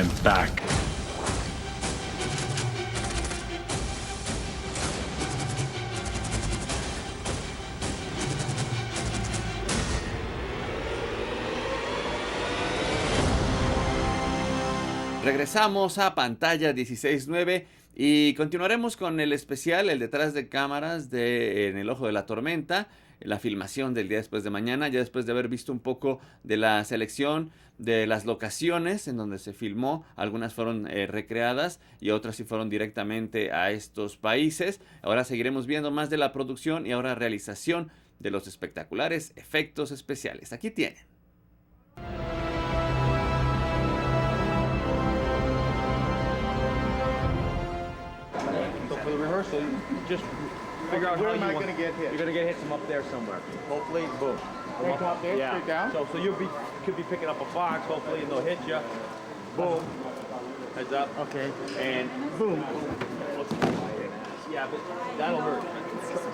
went back. Regresamos a pantalla 16:9 y continuaremos con el especial, el detrás de cámaras de En el Ojo de la Tormenta, la filmación del día después de mañana, ya después de haber visto un poco de la selección de las locaciones en donde se filmó. Algunas fueron recreadas y otras sí fueron directamente a estos países. Ahora seguiremos viendo más de la producción y ahora realización de los espectaculares efectos especiales. Aquí tienen. For the rehearsal, you just figure out how you want. Where am I going to get hit? You're going to get hit from up there somewhere. Hopefully, boom. From up there, yeah. Straight down? So you could be picking up a box, hopefully, and they'll hit you. Boom. Heads up. Okay. And boom. Yeah, but that'll hurt.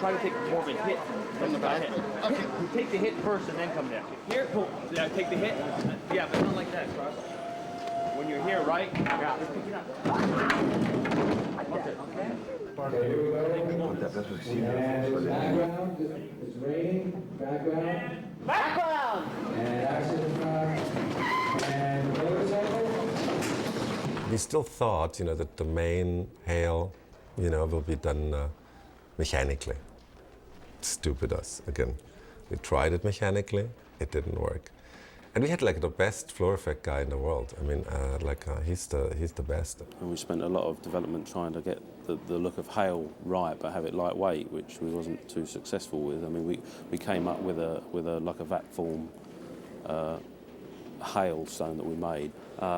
Try to take more of a hit from the back. Okay. Take the hit first and then come down. Here, boom. Yeah, take the hit. Yeah, but not like that, Cross. When you're here, right? Yeah. Just pick it up. Okay. That's what background is raining. Background. And action and motorcycle. We still thought, that the main hail, will be done mechanically. Stupid us again. We tried it mechanically. It didn't work. And we had the best floor effect guy in the world. I mean, he's the best. And we spent a lot of development trying to get the look of hail right, but have it lightweight, which we wasn't too successful with. I mean, we came up with a vat form hailstone that we made,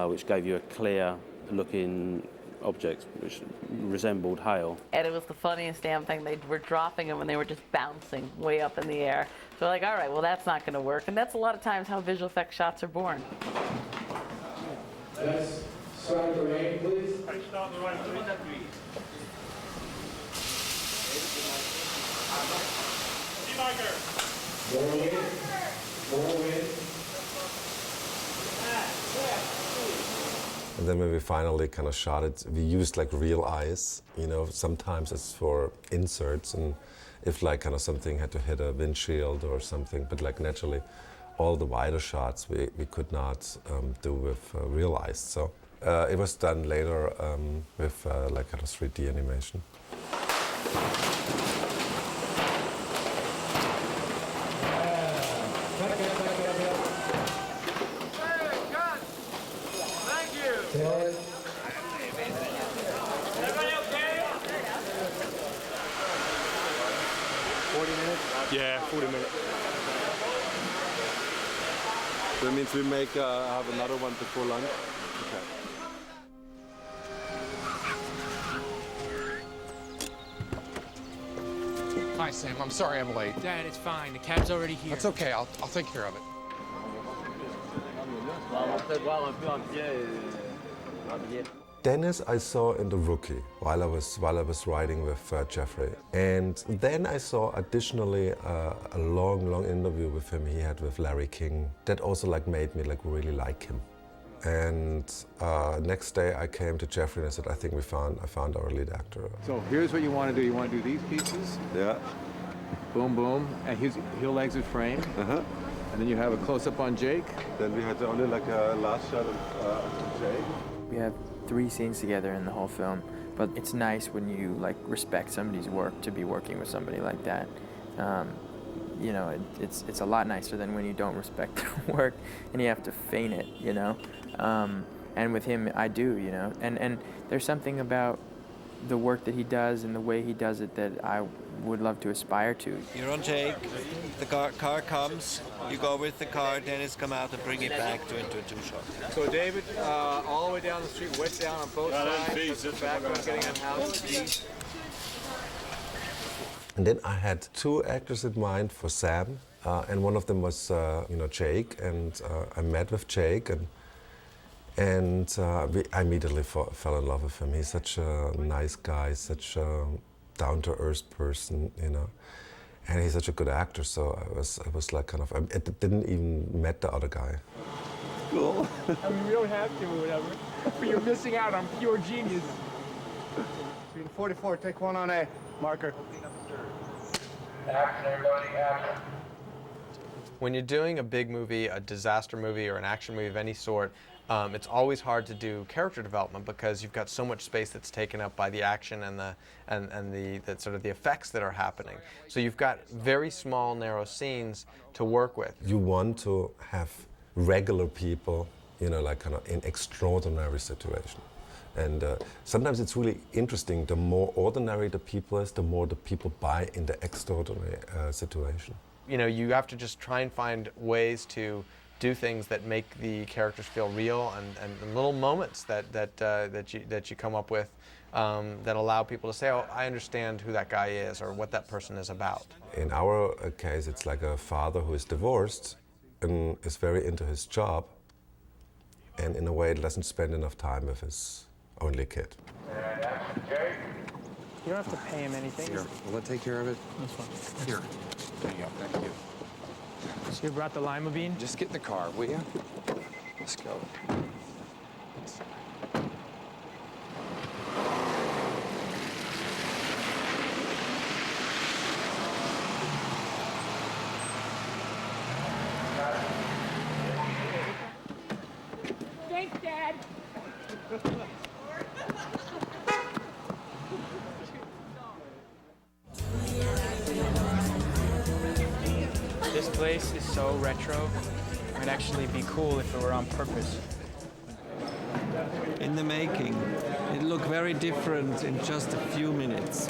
which gave you a clear looking object which resembled hail. And it was the funniest damn thing. They were dropping them and they were just bouncing way up in the air. So we're like, all right, well, that's not going to work. And that's a lot of times how visual effects shots are born. Let's start the rain, please. Start the rain, please. Forward. And then when we finally kind of shot it, we used real ice. Sometimes it's for inserts, and if something had to hit a windshield or something. But naturally, all the wider shots we could not do with real ice. So it was done later with kind of 3D animation. Yeah, 40 minutes. That means we have another one before lunch. Okay. Hi, Sam. I'm sorry I'm late. Dad, it's fine. The cab's already here. That's okay. I'll take care of it. Dennis I saw in The Rookie while I was riding with Jeffrey. And then I saw additionally a long interview with him he had with Larry King. That also made me really like him. And next day I came to Jeffrey and I said, I think I found our lead actor. So here's what you want to do. You want to do these pieces. Yeah. Boom, boom. And his heel exit frame. Uh-huh. And then you have a close-up on Jake. Then we had only a last shot of Jake. We have 3 scenes together in the whole film, but it's nice when you respect somebody's work to be working with somebody like that. It's a lot nicer than when you don't respect their work and you have to feign it, And with him, I do, And there's something about the work that he does and the way he does it that I would love to aspire to. You're on Jake, the car comes, you go with the car, Dennis come out and bring it back into a 2-shot. So David, all the way down the street, wet down on both sides, the back one getting on house. And then I had 2 actors in mind for Sam, and one of them was, Jake, and I met with Jake, and I immediately fell in love with him. He's such a nice guy, such a down-to-earth person, and he's such a good actor. So I was I didn't even met the other guy. Cool. I mean, we don't have to or whatever. you're missing out on pure genius. 44, take one on A. Marker. Action, everybody, action. When you're doing a big movie, a disaster movie, or an action movie of any sort, it's always hard to do character development because you've got so much space that's taken up by the action and the sort of the effects that are happening. So you've got very small, narrow scenes to work with. You want to have regular people, you know, like kind of in extraordinary situation. And sometimes it's really interesting. The more ordinary the people is, the more the people buy in the extraordinary situation. You know, you have to just try and find ways to do things that make the characters feel real, and little moments that you come up with that allow people to say, oh, I understand who that guy is or what that person is about. In our case, it's like a father who is divorced and is very into his job, and in a way doesn't spend enough time with his only kid. You don't have to pay him anything. Here, will it take care of it? This one. Here. There you go. Thank you. So you brought the lima bean? Just get in the car, will you? Let's go. Thanks, Dad. This place is so retro. It might actually be cool if it were on purpose. In the making, it looked very different in just a few minutes.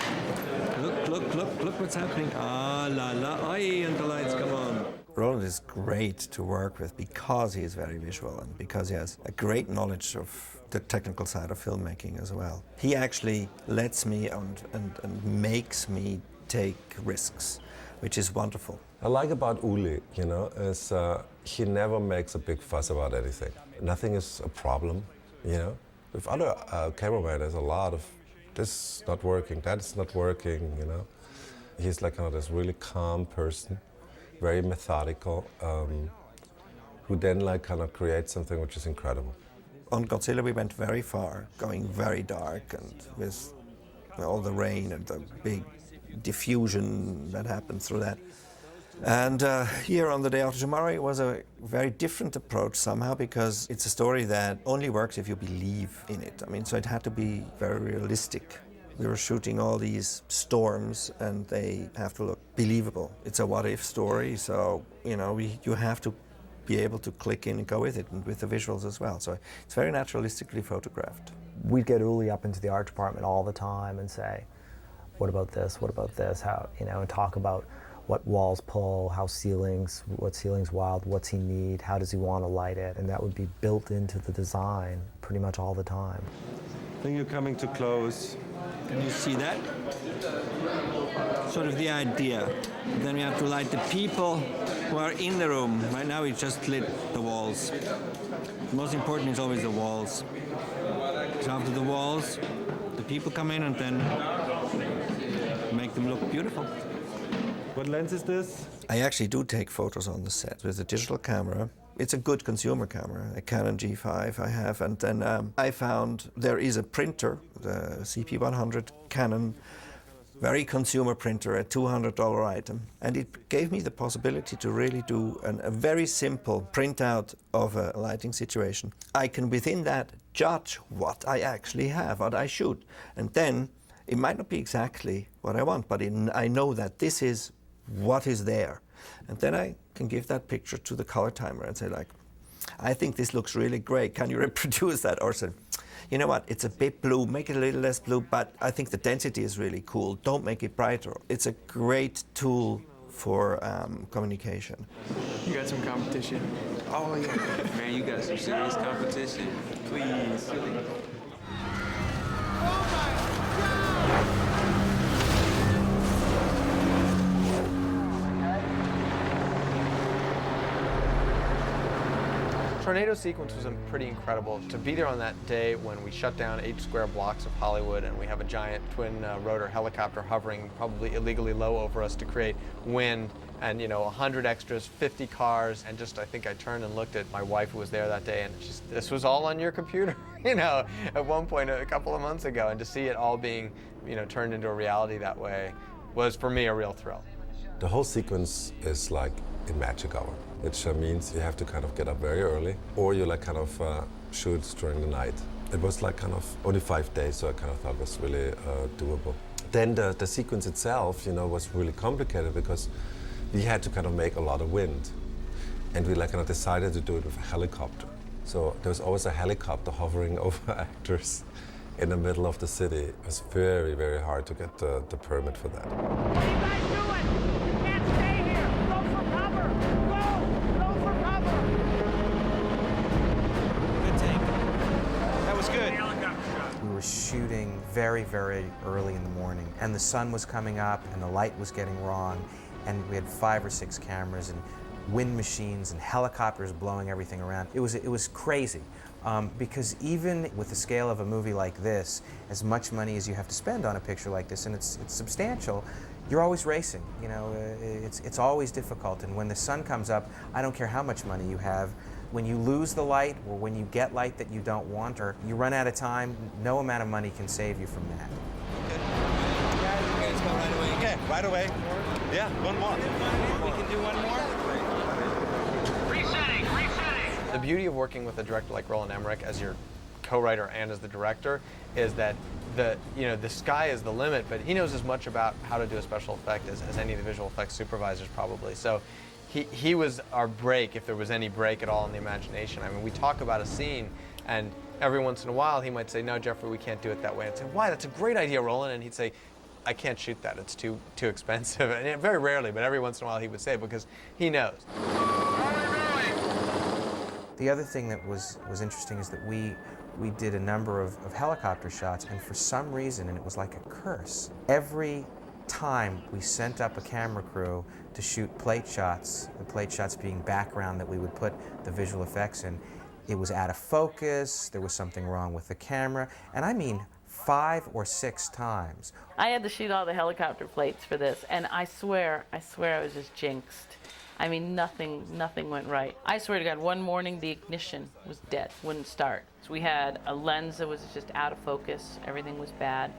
Look what's happening. Ah, la la, ay, and the lights come on. Roland is great to work with because he is very visual and because he has a great knowledge of the technical side of filmmaking as well. He actually lets me and makes me take risks, which is wonderful. I like about Uli, you know, is he never makes a big fuss about anything. Nothing is a problem, you know. With other cameramen, there's a lot of this is not working, that is not working, you know. He's like kind of this really calm person, very methodical, who then like kind of creates something which is incredible. On Godzilla we went very far, going very dark, and with all the rain and the big diffusion that happened through that. And here on The Day After Tomorrow it was a very different approach somehow, because it's a story that only works if you believe in it. I mean, so it had to be very realistic. We were shooting all these storms and they have to look believable. It's a what-if story, so you know, you have to be able to click in and go with it, and with the visuals as well. So it's very naturalistically photographed. We'd get Uli up into the art department all the time and say, what about this, how, you know, and talk about what walls pull, what ceiling's wild, what's he need, how does he want to light it, and that would be built into the design pretty much all the time. I think you're coming too close. Can you see that? Sort of the idea. Then we have to light the people who are in the room. Right now we just lit the walls. The most important is always the walls. So after the walls, the people come in and then make them look beautiful. What lens is this? I actually do take photos on the set with a digital camera. It's a good consumer camera, a Canon G5 I have, and then I found there is a printer, the CP100 Canon, very consumer printer, a $200 item, and it gave me the possibility to really do a very simple printout of a lighting situation. I can within that judge what I actually have, what I shoot, and then it might not be exactly what I want, but I know that this is what is there. And then I can give that picture to the color timer and say, like, I think this looks really great. Can you reproduce that? Or say, you know what, it's a bit blue, make it a little less blue, but I think the density is really cool. Don't make it brighter. It's a great tool for communication. You got some competition. Oh, yeah. Man, you got some serious competition. Please. tornado sequence was pretty incredible. To be there on that day when we shut down 8 square blocks of Hollywood and we have a giant twin rotor helicopter hovering probably illegally low over us to create wind, and 100 extras, 50 cars, and just I think I turned and looked at my wife who was there that day, and this was all on your computer, at one point a couple of months ago, and to see it all being, turned into a reality that way was for me a real thrill. The whole sequence is like in magic hour, which means you have to kind of get up very early, or you shoot during the night. It was like kind of only 5 days, so I kind of thought it was really doable. Then the sequence itself, was really complicated because we had to kind of make a lot of wind, and we kind of decided to do it with a helicopter. So there was always a helicopter hovering over actors in the middle of the city. It was very, very hard to get the permit for that. What are you guys doing? You can't stay here. Go for cover. Go for cover. Good take. That was good. We were shooting very, very early in the morning, and the sun was coming up, and the light was getting wrong, and we had 5 or 6 cameras, and wind machines, and helicopters blowing everything around. It was crazy, because even with the scale of a movie like this, as much money as you have to spend on a picture like this, and it's substantial, you're always racing. It's always difficult, and when the sun comes up, I don't care how much money you have. When you lose the light, or when you get light that you don't want, or you run out of time, no amount of money can save you from that. Okay, let's go right away. Okay, right away. Yeah, one more. We can do one more. Resetting. The beauty of working with a director like Roland Emmerich as your co-writer and as the director is that the sky is the limit, but he knows as much about how to do a special effect as any of the visual effects supervisors probably. So he was our break, if there was any break at all in the imagination. I mean, we talk about a scene, and every once in a while he might say, "No, Jeffrey, we can't do it that way." I'd say, "Why? That's a great idea, Roland." And he'd say, "I can't shoot that. It's too expensive." And very rarely, but every once in a while he would say it because he knows. The other thing that was interesting is that we did a number of helicopter shots, and for some reason, and it was like a curse, every time we sent up a camera crew to shoot plate shots, the plate shots being background that we would put the visual effects in, it was out of focus, there was something wrong with the camera, and I mean 5 or 6 times. I had to shoot all the helicopter plates for this, and I swear I was just jinxed. I mean, nothing went right. I swear to God, one morning the ignition was dead, wouldn't start. So we had a lens that was just out of focus, everything was bad.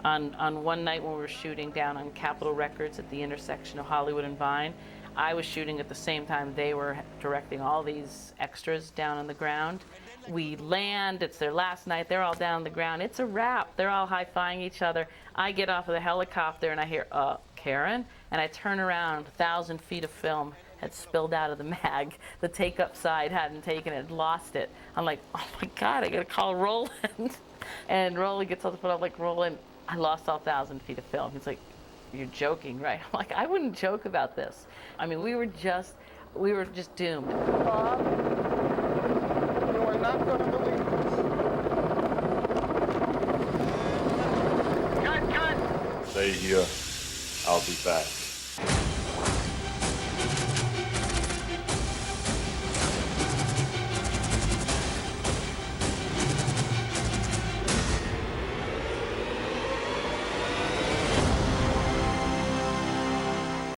On one night when we were shooting down on Capitol Records at the intersection of Hollywood and Vine, I was shooting at the same time they were directing all these extras down on the ground. We land, it's their last night, they're all down on the ground, it's a wrap, they're all high-fiving each other. I get off of the helicopter and I hear, Karen? And I turn around, 1,000 feet of film had spilled out of the mag. The take-up side hadn't taken it, lost it. I'm like, oh my God, I gotta call Roland. And Roland gets on the phone, I'm like, Roland, I lost all 1,000 feet of film. He's like, you're joking, right? I'm like, I wouldn't joke about this. I mean, we were just doomed. Bob, you are not going to believe this. Cut! Stay here. I'll be back.